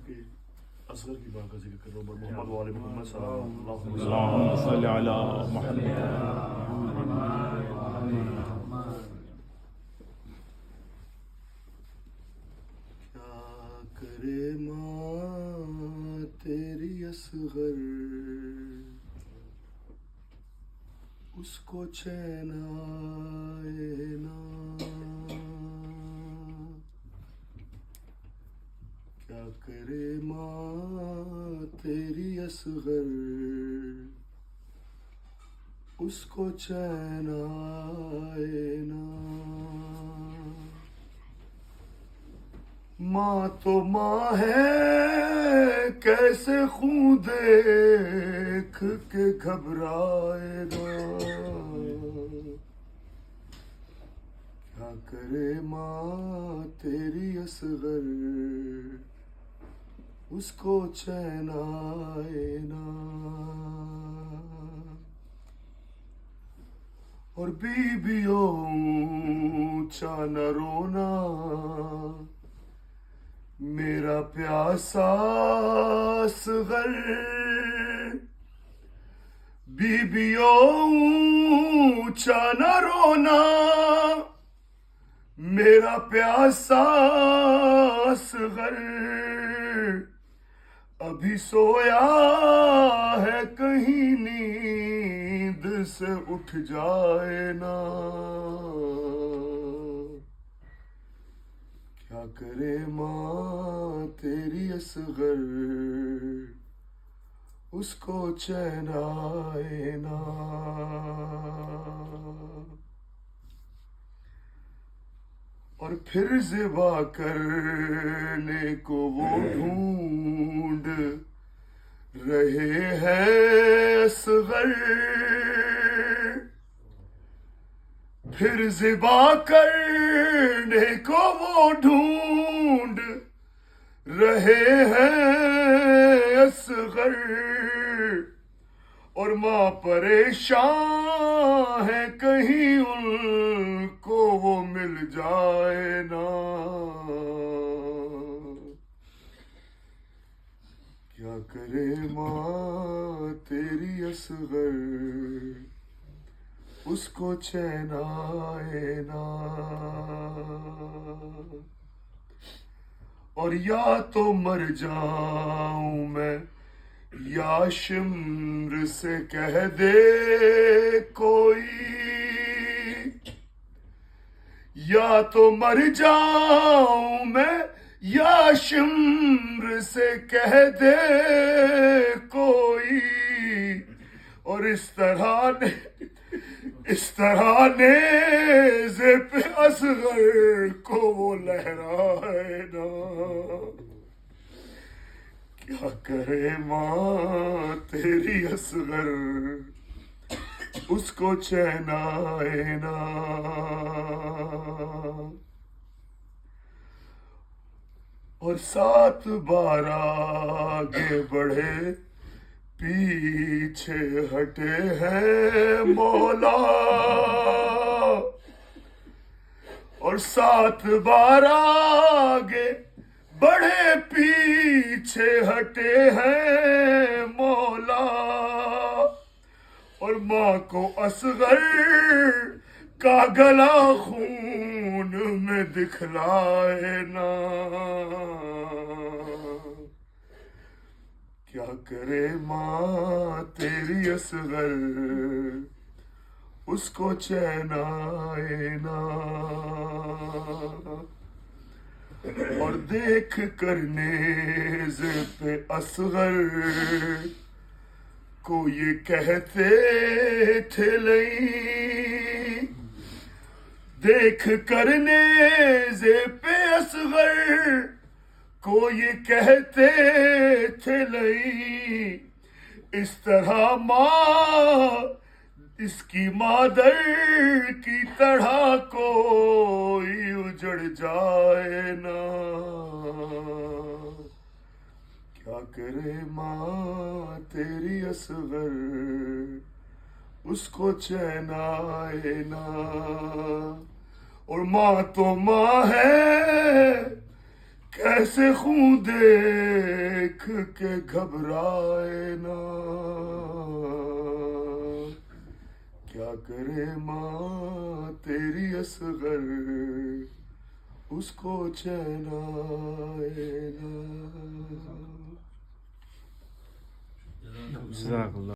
کے اصغر کی ماں کا ذکر کر رہا ہوں، محمد وآل محمد صلی اللہ علیہ وسلم. اللہم صلی علی محمد. کیا کرے ماں تیری اصغر، اس کو چین آئے نا. کیا کرے ماں تیری اصغر، اس کو چین آئے نا. ماں تو ماں ہے کیسے خون دیکھ کے گھبرائے نا. کیا کرے ماں تیری اصغر، اس کو چین آئے نا. اور بیویوں اونچا نہ رونا، میرا پیاسا اصغر. بیویوں اونچا نہ رونا، میرا پیاسا اصغر. ابھی سویا ہے کہیں نیند سے اٹھ جائے نا. کیا کرے ماں تیری اصغر، اس کو چین آئے نا. اور پھر ذبح کرنے کو وہ ڈھونڈ رہے ہیں اصغر. پھر ذبح کرنے کو وہ ڈھونڈ رہے ہیں اصغر. اور ماں پریشان ہے کہیں ان کو وہ مل جائے نا. کیا کرے ماں تیری اصغر، اس کو چین آئے نا. اور یا تو مر جاؤں میں، یا شمر سے کہہ دے کوئی. یا تو مر جاؤں میں، یا شمر سے کہہ دے کوئی. اور اس طرح نیزے پہ اصغر کو وہ لہرائے نا. کیا کرے ماں تیری اصغر، اس کو چین آئے نا. اور 7 بار آگے بڑھے پیچھے ہٹے ہیں مولا. اور 7 بار آگے بڑھے پیچھے ہٹے ہیں مولا. اور ماں کو اصغر کا گلا خون میں دکھلائے نا. کیا کرے ماں تیری اصغر، اس کو چین آئے نا. اور دیکھ کر نیزے پہ اصغر کو یہ کہتے تھے لئی. دیکھ کر نیزے پہ اصغر کو یہ کہتے تھے لئی. اس طرح ماں اس کی مادر کی طرح کوئی اجڑ جائے نا. کیا کرے ماں تیری اصغر، اس کو چین آئے نا. اور ماں تو ماں ہے کیسے خون دیکھ کے گھبرائے نا، کیا کرے ماں تیری اصغر اس کو چین آئے نا. جزاک اللہ.